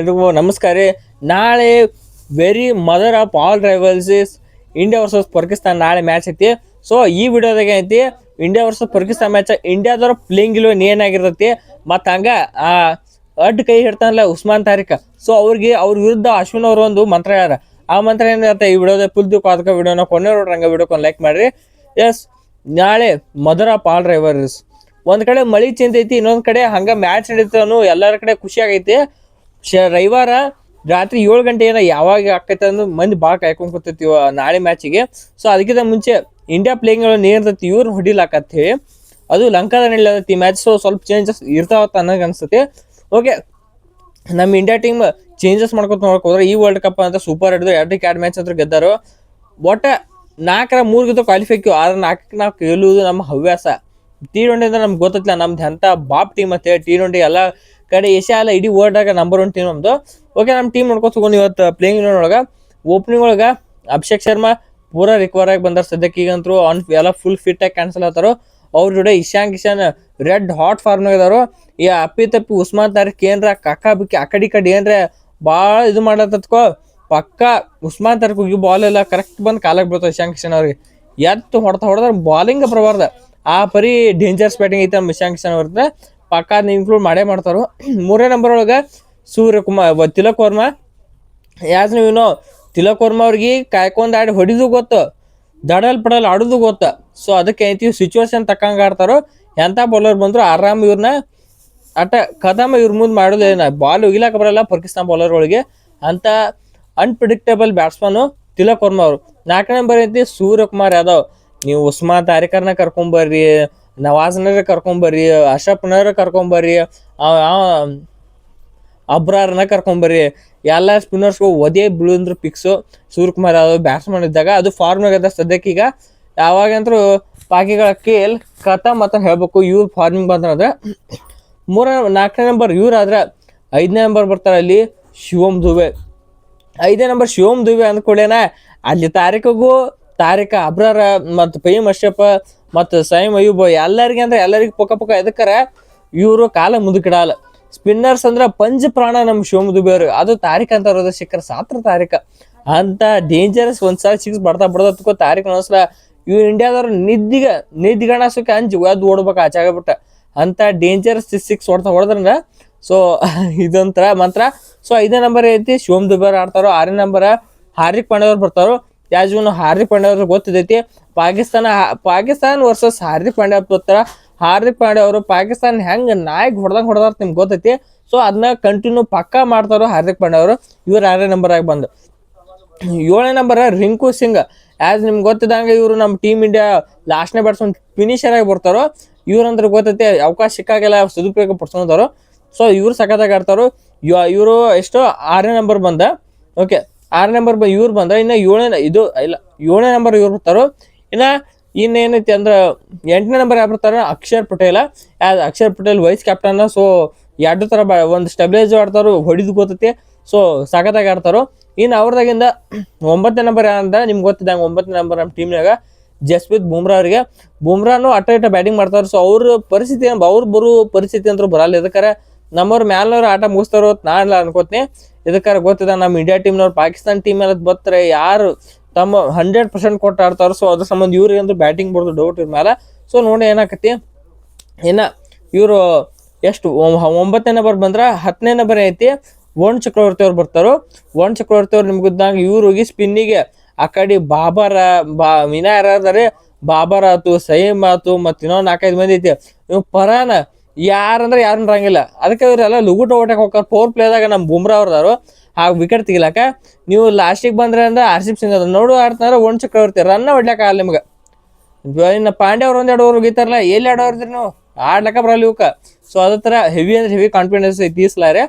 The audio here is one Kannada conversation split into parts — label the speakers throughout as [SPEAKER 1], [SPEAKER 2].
[SPEAKER 1] ಎಲ್ರಿಗೂ ನಮಸ್ಕಾರ ರೀ. ನಾಳೆ very mother of all rivals is India versus Pakistan ನಾಳೆ ಮ್ಯಾಚ್ ಐತಿ. ಸೊ ಈ ವಿಡಿಯೋದಾಗ ಐತಿ ಇಂಡಿಯಾ ವರ್ಸಸ್ ಪಾಕಿಸ್ತಾನ್ ಮ್ಯಾಚ್. ಇಂಡಿಯಾದವ್ರು ಪ್ಲೇಯಿಂಗ್ ಇಲ್ವನ್ ಏನಾಗಿರ್ತೈತಿ ಮತ್ತು ಹಂಗ ಆ ಅಡ್ಡ ಕೈ ಹಿಡ್ತಾನಲ್ಲ ಉಸ್ಮಾನ್ ತಾರಿಕ್. ಸೊ ಅವ್ರ ವಿರುದ್ಧ ಅಶ್ವಿನ್ ಅವರು ಒಂದು ಮಂತ್ರ ಹೇಳ್ಯಾರ. ಆ ಮಂತ್ರ ಏನಿರುತ್ತೆ ಈ ವಿಡಿಯೋದ ಫುಲ್ ಅದಕ್ಕೆ ವಿಡಿಯೋನ ಕೊನೆ ನೋಡ್ರಿ. ಹಂಗೆ ವಿಡಿಯೋಕ್ಕೆ ಲೈಕ್ ಮಾಡ್ರಿ. ಎಸ್, ನಾಳೆ ಮದರ್ ಆಫ್ ಆಲ್ ರೈವಲ್ಸ್. ಒಂದ್ ಕಡೆ ಮಳಿ ಚಿಂತೈತಿ, ಇನ್ನೊಂದ್ ಕಡೆ ಹಂಗ ಮ್ಯಾಚ್ ನಡೀತಾನು, ಎಲ್ಲರ ಕಡೆ ಖುಷಿ ಆಗೈತಿ. ರವಿವಾರ ರಾತ್ರಿ 7 ಗಂಟೆ ಏನೋ ಯಾವಾಗ ಆಕೈತೆ ಅಂದ್ರೆ ಮಂದಿ ಭಾಳ ಕಾಯ್ಕೊಂಡ್ ಕೂತೈತಿ ನಾಳೆ ಮ್ಯಾಚಿಗೆ. ಸೊ ಅದಕ್ಕಿಂತ ಮುಂಚೆ ಇಂಡಿಯಾ ಪ್ಲೇಯಿಂಗ್ ಏನಿರ್ತೈತಿ ಇವ್ರನ್ನ ಹೊಡಿಲಾಕತ್ ಹೇಳಿ ಅದು ಲಂಕಾದ ನಡೀಲತ್ತೈತಿ ಮ್ಯಾಚ್. ಸೊ ಸ್ವಲ್ಪ ಚೇಂಜಸ್ ಇರ್ತಾವತ್ತ ಅನ್ನೋಕೆ ಅನ್ಸ್ತೈತಿ. ಓಕೆ, ನಮ್ಮ ಇಂಡಿಯಾ ಟೀಮ್ ಚೇಂಜಸ್ ಮಾಡ್ಕೊತ ನೋಡ್ಕೋದ್ರೆ ಈ ವರ್ಲ್ಡ್ ಕಪ್ ಅಂತ ಸೂಪರ್ ಹಿಡಿದು 2 ಮ್ಯಾಚ್ ಅಂತ ಗೆದ್ದಾರು. ಒಟ್ಟ 4-3 ಗಿಂತ ಕ್ವಾಲಿಫೈಕ್ಯೂ, ಆದ್ರೆ 4 ನಾವು ಗೆಲ್ಲುವುದು ನಮ್ಮ ಹವ್ಯಾಸ. T20 ಅಂತ ನಮ್ಗೆ ಗೊತ್ತಿಲ್ಲ ನಮ್ದು ಎಂಥ ಬಾಪ್ ಟೀಮ್ ಅಂತ ಹೇಳಿ. T20 ಎಲ್ಲ ಕಡೆ ಏಷ್ಯಾ ಅಲ್ಲ ಇಡೀ ವರ್ಲ್ಡ್ನಾಗ ನಂಬರ್ 1 ಟೀಮ್ ನಮ್ದು. ಓಕೆ, ನಮ್ಮ ಟೀಮ್ ನೋಡ್ಕೊತ ಹೋಗೋಣ. ಇವತ್ತು ಪ್ಲೇಯಿಂಗ್ ಒಳಗೆ ಓಪನಿಂಗ್ ಒಳಗೆ ಅಭಿಷೇಕ್ ಶರ್ಮಾ ಪೂರಾ ರಿಕವರ್ ಆಗಿ ಬಂದಾರ. ಸದ್ಯಕ್ಕೆ ಈಗಂತೂ ಎಲ್ಲ ಫುಲ್ ಫಿಟ್ ಆಗಿ ಕ್ಯಾನ್ಸಲ್ ಆಗ್ತಾರೋ. ಅವ್ರ ಜೊತೆ ಇಶಾನ್ ಕಿಶನ್ ರೆಡ್ ಹಾಟ್ ಫಾರ್ಮ್ನಾಗ ಇದಾರು. ಈ ಅಪ್ಪಿ ಉಸ್ಮಾನ್ ತಾರಿಕ್ ಏನ್ರ ಕಕ್ಕ ಬಿಕ್ಕಿ ಆ ಕಡೆ ಏನ್ರ ಭಾಳ ಇದು ಮಾಡತ್ತತ್ಕೋ ಪಕ್ಕ ಉಸ್ಮಾನ್ ತಾರಿಕ್ ಹೋಗಿ ಬಾಲ್ ಎಲ್ಲ ಕರೆಕ್ಟ್ ಬಂದು ಕಾಲಾಗಿ ಬೀಳ್ತಾವೆ ಇಶಾನ್ ಕಿಶನ್ ಅವ್ರಿಗೆ. ಹೊಡೆದ್ರೆ ಬಾಲಿಂಗ್ ಬರಬಾರ್ದ. ಆ ಪರಿ ಡೇಂಜರ್ಸ್ ಬ್ಯಾಟಿಂಗ್ ಐತೆ ನಮ್ಮ ಇಶಾನ್ ಕಿಶನ್ ಅವ್ರದ್ದು. ಪಕ್ಕ ಇನ್ಕ್ಲೂಡ್ ಮಾಡೇ ಮಾಡ್ತಾರೋ. 3ನೇ ನಂಬರ್ ಒಳಗೆ ಸೂರ್ಯಕುಮಾರ್ ತಿಲಕ್ ವರ್ಮಾ. ಯಾಸ್ ನೀವೇನೋ ತಿಲಕ್ ವರ್ಮಾ ಅವ್ರಿಗೆ ಕಾಯ್ಕೊಂಡ್ ಆಡಿ ಹೊಡಿದು ಗೊತ್ತು, ದಡಲ್ ಪಡಲ್ ಆಡೋದು ಗೊತ್ತು. ಸೊ ಅದಕ್ಕೆ ಐತಿ ಸಿಚುವೇಶನ್ ತಕ್ಕಂಗೆ ಆಡ್ತಾರೋ. ಎಂಥ ಬೌಲರ್ ಬಂದ್ರು ಆರಾಮ್ ಇವ್ರನ್ನ ಆಟ ಕದಮ ಇವ್ರ ಮುಂದೆ ಮಾಡೋದೇನ. ಬಾಲ್ ಒಗಿಲಾಕ ಬರಲ್ಲ ಪಾಕಿಸ್ತಾನ ಬೌಲರ್ ಒಳಗೆ. ಅಂತ ಅನ್ಪ್ರಿಡಿಕ್ಟೇಬಲ್ ಬ್ಯಾಟ್ಸ್ಮನ್ ತಿಲಕ್ ವರ್ಮಾ ಅವರು. 4ನೇ ನಂಬರ್ ಐತಿ ಸೂರ್ಯಕುಮಾರ್ ಯಾದವ್. ನೀವು ಉಸ್ಮಾನ್ ತಾರಿಕರ್ನ ಕರ್ಕೊಂಬರ್ರಿ, ನವಾಜ್ನರ ಕರ್ಕೊಂಬರ್ರಿ, ಅಶ್ರಫ್ನರ ಕರ್ಕೊಂಬರ್ರಿ, ಅಬ್ರಾರ್ನ ಕರ್ಕೊಂಬರ್ರಿ. ಎಲ್ಲ ಸ್ಪಿನ್ನರ್ಸ್ಗೂ ಒದೇ ಬೀಳಂದ್ರು ಪಿಕ್ಸು. ಸೂರ್ಯಕುಮಾರ್ ಯಾದವ್ ಬ್ಯಾಟ್ಸ್ಮನ್ ಇದ್ದಾಗ ಅದು ಫಾರ್ಮ್ನಾಗದ ಸದ್ಯಕ್ಕೀಗ. ಯಾವಾಗಂತರೂ ಪಾಕಿಗಳ ಕೇಲ್ ಕಥಮ್ ಅಂತ ಹೇಳ್ಬೇಕು. ಇವ್ರು ಫಾರ್ಮಿಂಗ್ ಬಂದ್ರೆ 4ನೇ ನಂಬರ್ ಇವ್ರಾದ್ರೆ 5ನೇ ನಂಬರ್ ಬರ್ತಾರೆ ಅಲ್ಲಿ ಶಿವಮ್ ದುಬೆ. 5ನೇ ನಂಬರ್ ಶಿವಮ್ ದುಬೆ ಅಂದ್ಕೊಳ್ಳೇನ ಅಲ್ಲಿ ತಾರಿಕ ಅಬ್ರಾರ ಮತ್ತು ಫಹೀಮ್ ಅಶ್ರಫ್ ಮತ್ತು ಸೈಮ್ ಅಯ್ಯೂಬ್ ಎಲ್ಲರಿಗೂ ಪೊಕ್ಕ ಎದಕ್ಕಾರ ಇವರು ಕಾಲ ಮುಂದಕ್ಕಿಡಲ್ಲ. ಸ್ಪಿನ್ನರ್ಸ್ ಅಂದ್ರೆ ಪಂಚ್ ಪ್ರಾಣ ನಮ್ಮ ಶಿವಮ್ ದುಬೆ ಅವ್ರಿಗೆ. ಅದು ತಾರಿಕ್ ಅಂತ ಇರೋದು ಶಿಖರ್ ಸಾತ್ರ ತಾರಿಕ ಅಂತ ಡೇಂಜರಸ್. ಒಂದ್ಸಲ 6 ಬಡ್ದತ್ಕೋ ತಾರಿಕ್ ಒಂದ್ಸಲ ಇವ್ರು ಇಂಡಿಯಾದವ್ರು ನಿದ್ದಿಗಣಸಕ್ಕೆ ಅಂಜಿ ಅದು ಓಡ್ಬೇಕು ಆಚಾಗಬಿಟ್ಟ. ಅಂತ ಡೇಂಜರಸ್ 6 ಹೊಡೆದ್ರಂದ್ರ. ಸೊ ಇದೊಂಥರ ಮಂತ್ರ. ಸೊ 5ನೇ ನಂಬರ್ ಐತಿ ಶಿವಮ್ ದುಬೆ ಅವ್ರು ಆಡ್ತಾರೋ. 6ನೇ ನಂಬರ್ ಹಾರ್ದಿಕ್ ಪಾಂಡ್ಯ ಅವ್ರು ಬರ್ತಾರೋ. ಯಾಜೂನು ಹಾರ್ದಿಕ್ ಪಾಂಡ್ಯ ಅವ್ರಿಗೆ ಗೊತ್ತಿದ್ದೈತಿ ಪಾಕಿಸ್ತಾನ ವರ್ಸಸ್ ಹಾರ್ದಿಕ್ ಪಾಂಡ್ಯ ಬರ್ತಾರ. ಹಾರ್ದಿಕ್ ಪಾಂಡ್ಯ ಅವರು ಪಾಕಿಸ್ತಾನ ಹೆಂಗೆ ನಾಯಿಗೆ ಹೊಡೆದಾರ ನಿಮ್ಗೆ ಗೊತ್ತೈತಿ. ಸೊ ಅದನ್ನ ಕಂಟಿನ್ಯೂ ಪಕ್ಕಾ ಮಾಡ್ತಾರೋ ಹಾರ್ದಿಕ್ ಪಾಂಡ್ಯ ಅವರು. ಇವ್ರು 6ನೇ ನಂಬರ್ ಆಗಿ ಬಂದು 7ನೇ ನಂಬರ್ ರಿಂಕು ಸಿಂಗ್. ಆ್ಯಸ್ ನಿಮ್ಗೆ ಗೊತ್ತಿದ್ದಂಗೆ ಇವರು ನಮ್ಮ ಟೀಮ್ ಇಂಡಿಯಾ ಲಾಸ್ಟ್ನೇ ಬ್ಯಾಟ್ಸ್ಮನ್ ಫಿನಿಷರ್ ಆಗಿ ಬರ್ತಾರೋ. ಇವ್ರಂದ್ರೆ ಗೊತ್ತೈತಿ ಅವಕಾಶ ಸಿಕ್ಕಾಗೆಲ್ಲ ಸದುಪಯೋಗ ಪಡ್ಸ್ಕೊಂಡಾರು. ಸೊ ಇವ್ರು ಸಖತ್ತಾಗಿ ಆಡ್ತಾರೋ. ಇವರು ಎಷ್ಟು 6ನೇ ನಂಬರ್ ಬಂದ. ಓಕೆ, 6ನೇ ನಂಬರ್ ಇವ್ರು ಬಂದ. ಇನ್ನು 7ನೇ ನಂಬರ್ ಇವ್ರು ಬರ್ತಾರೋ. ಇನ್ನೇನೈತಿ ಅಂದ್ರೆ 8ನೇ ನಂಬರ್ ಯಾರು ಬರ್ತಾರ Akshar Patel. Akshar Patel vice captain. So 2 ಥರ ಒಂದು ಸ್ಟೆಬಿಲೈಸ್ ಆಡ್ತಾರೋ, ಹೊಡಿದು ಗೊತ್ತೈತಿ. ಸೊ ಸಖತ್ತಾಗಿ ಆಡ್ತಾರೋ. ಇನ್ನು ಅವ್ರದಾಗಿಂದ 9ನೇ ನಂಬರ್ ಅಂತ ನಿಮ್ಗೆ ಗೊತ್ತಿದ್ದಂಗೆ 9ನೇ ನಂಬರ್ ನಮ್ಮ ಟೀಮ್ನಾಗ ಜಸ್ಪ್ರೀತ್ ಬುಮ್ರಾ ಅವರಿಗೆ. ಬುಮ್ರಾನು ಅಟ್ಟ ಬ್ಯಾಟಿಂಗ್ ಮಾಡ್ತಾರೆ. ಸೊ ಅವ್ರ ಪರಿಸ್ಥಿತಿ ಬರೋ ಪರಿಸ್ಥಿತಿ ಅಂತೂ ಬರಲ್ಲ. ಇದಕ್ಕಾರ ನಮ್ಮವ್ರ ಮ್ಯಾಲವ್ರು ಆಟ ಮುಗಿಸ್ತಾರೋ ನಾನು ಅನ್ಕೋತೀನಿ. ಇದಕ್ಕಾರ ಗೊತ್ತಿದ್ದ ನಮ್ಮ ಇಂಡಿಯಾ ಟೀಮ್ನವ್ರು ಪಾಕಿಸ್ತಾನ ಟೀಮ್ ಮೇಲೆ ಬರ್ತಾರೆ ಯಾರು ತಮ್ಮ 100% ಕೊಟ್ಟು ಆಡ್ತಾರೋ. ಸೊ ಅದ್ರ ಸಂಬಂಧ ಇವ್ರಿಗೆ ಅಂದ್ರೆ ಬ್ಯಾಟಿಂಗ್ ಬರೋದು ಡೌಟ್ ಇವ್ರ ಮೇಲೆ. ಸೊ ನೋಡಿ ಏನಾಕತಿ ಇನ್ನು ಇವರು ಎಷ್ಟು 9ನೇ ನಂಬರ್ ಬಂದ್ರೆ 10ನೇ ನಂಬರ್ ಐತಿ ವರುಣ್ ಚಕ್ರವರ್ತಿ ಅವ್ರು ಬರ್ತಾರೋ. ವರುಣ್ ಚಕ್ರವರ್ತಿ ಅವ್ರು ನಿಮ್ಗೆ ಗೊತ್ತಂಗೆ ಇವ್ರು ಹೋಗಿ ಸ್ಪಿನ್ನಿಗೆ ಆ ಕಡೆ ವಿನಾ ಯಾರಾದ್ರೆ ಬಾಬರ್ ಆಯ್ತು, ಸೈಮ್ ಆಯ್ತು, ಮತ್ತು ಇನ್ನೊಂದು 4-5 ಮಂದಿ ಐತಿ. ಇವ್ ಪರಾನ ಯಾರಂದ್ರೆ ಯಾರನ್ನ ಇರಂಗಿಲ್ಲ. ಅದಕ್ಕೆ ಇವರೆಲ್ಲ ಲುಗುಟ ಓಟಕ್ಕೆ ಹೋಗ್ತಾರೆ. 4 ಪ್ಲೇದಾಗ ನಮ್ಮ ಬುಮ್ರಾ ಅವ್ರದಾರು ಹಾಗೆ ವಿಕೆಟ್ ತೆಗಿಲಾಕ. ನೀವು ಲಾಸ್ಟಿಗೆ ಬಂದ್ರೆ ಅಂದ್ರೆ ಹರ್ಷಿಪ್ ಸಿಂಗ್ ಅದ ನೋಡು ಆಡ್ತಾರ. ವರುಣ್ ಚಕ್ರವರ್ತಿ ರನ್ನ ಹೊಡ್ಲಿಕ್ಕೆ ಆಗಲ್ಲ ನಿಮ್ಗೆ. ಇನ್ನು ಪಾಂಡ್ಯ ಅವ್ರು 1-2 ಓವರ್ ಹೋಗಿತಾರಲ್ಲ, ಎಲ್ಲಿ ಆಡೋರ್ದ್ರಿ ನೀವು ಆಡ್ಲಕ್ಕ ಬರಲ್ಲ ಇವಕ್ಕೆ. ಸೊ ಅದೇ ಥರ ಹೆವಿ ಕಾನ್ಫಿಡೆನ್ಸ್ ಐತಿ ಈ ಸಲಾರೆ.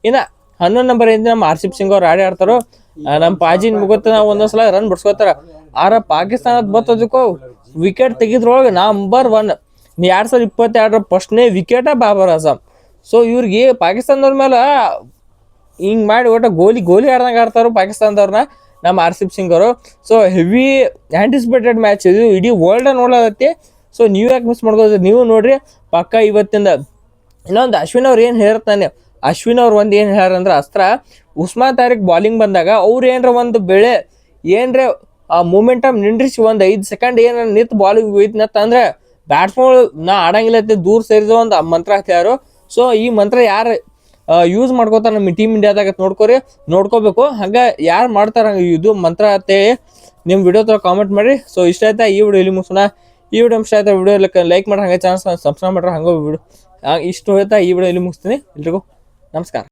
[SPEAKER 1] ಇನ್ನು 11 ನಂಬರ್ ಐತಿ ನಮ್ಮ ಹರ್ಷಿಪ್ ಸಿಂಗ್ ಅವ್ರು ಆಡ್ತಾರೋ. ನಮ್ಮ ಪಾಜಿ ನಿಮ್ಗೆ ಗೊತ್ತ ನಾವು ಒಂದೊಂದ್ಸಲ ರನ್ ಬಿಡ್ಸ್ಕೋತಾರ. ಆರ ಪಾಕಿಸ್ತಾನದ ಬತ್ತದಕ್ಕೋ ವಿಕೆಟ್ ತೆಗಿದ್ರೊಳಗೆ ನಂಬರ್ 1. 2022 ಫಸ್ಟ್ನೇ ವಿಕೆಟ ಬಾಬರ್ ಆಜಮ್. ಸೊ ಇವ್ರಿಗೆ ಪಾಕಿಸ್ತಾನದವ್ರ ಮೇಲೆ ಹಿಂಗೆ ಮಾಡಿ ಒಟ್ಟು ಗೋಲಿ ಆಡ್ದಂಗೆ ಆಡ್ತಾರೋ ಪಾಕಿಸ್ತಾನದವ್ರನ್ನ ನಮ್ಮ ಹರ್ಷಿಪ್ ಸಿಂಗ್ ಅವರು. ಸೊ ಹೆವಿ ಆ್ಯಂಟಿಸಿಪೇಟೆಡ್ ಮ್ಯಾಚ್ ಇದು, ಇಡೀ ವರ್ಲ್ಡ್ ನೋಡ್ಲತ್ತೈತಿ. ಸೊ ನೀವು ಯಾಕೆ ಮಿಸ್ ಮಾಡ್ಕೋದ್ರಿ? ನೀವು ನೋಡ್ರಿ ಪಕ್ಕ ಇವತ್ತಿಂದ. ಇನ್ನೊಂದು ಅಶ್ವಿನ್ ಅವ್ರು ಏನು ಹೇಳ್ತಾನೆ ಅಶ್ವಿನ್ ಅವ್ರು ಒಂದು ಏನು ಹೇಳ್ಯಾರಂದ್ರೆ ಅಸ್ತ್ರ ಉಸ್ಮಾನ್ ತಾರಿಕ್ ಬಾಲಿಂಗ್ ಬಂದಾಗ ಅವ್ರು ಏನರ ಒಂದು ಬೆಳೆ ಏನರ ಆ ಮೂಮೆಂಟಮ್ ನಿಂದ್ರಿಸಿ ಒಂದು 5 ಸೆಕೆಂಡ್ ಏನಾರ ನಿಂತು ಬಾಲಿಂಗ್ ಹೋಯ್ತನತ್ತ ಅಂದ್ರೆ ಬ್ಯಾಟ್ಸ್ಮನ್ ನಾ ಆಡಂಗಿಲ್ಲ ದೂರ ಸೇರಿದ ಒಂದು ಮಂತ್ರ ಹಾಕ್ಯಾರು. ಸೊ ಈ ಮಂತ್ರ ಯಾರು ಯೂಸ್ ಮಾಡ್ಕೋತಾರ ನಮ್ಮ ಟೀಮ್ ಇಂಡಿಯಾದಾಗ ನೋಡ್ಕೋಬೇಕು. ಹಂಗೆ ಯಾರು ಮಾಡ್ತಾರ ಇದು ಮಂತ್ರ ಅಂತೇಳಿ ನಿಮ್ಮ ವಿಡಿಯೋ ತರ ಕಾಮೆಂಟ್ ಮಾಡಿ. ಸೊ ಇಷ್ಟ ಆಯ್ತಾ ಈ ವಿಡಿಯೋ ಇಲ್ಲಿ ಮುಗಿಸೋಣ. ಈ ವಿಡಿಯೋ ಇಷ್ಟ ಆಯ್ತಾ ವಿಡಿಯೋ ಲೈಕ್ ಮಾಡಿ, ಹಂಗೆ ಚಾನಲ್ ಸಬ್ಸ್ಕ್ರೈಬ್ ಮಾಡ್ರೆ ಹಂಗೆ ವಿಡಿಯೋ ಇಷ್ಟು ಆಯ್ತಾ ಈ ವಿಡಿಯೋ ಇಲ್ಲಿ ಮುಗಿಸ್ತೀನಿ. ಎಲ್ರಿಗೂ ನಮಸ್ಕಾರ.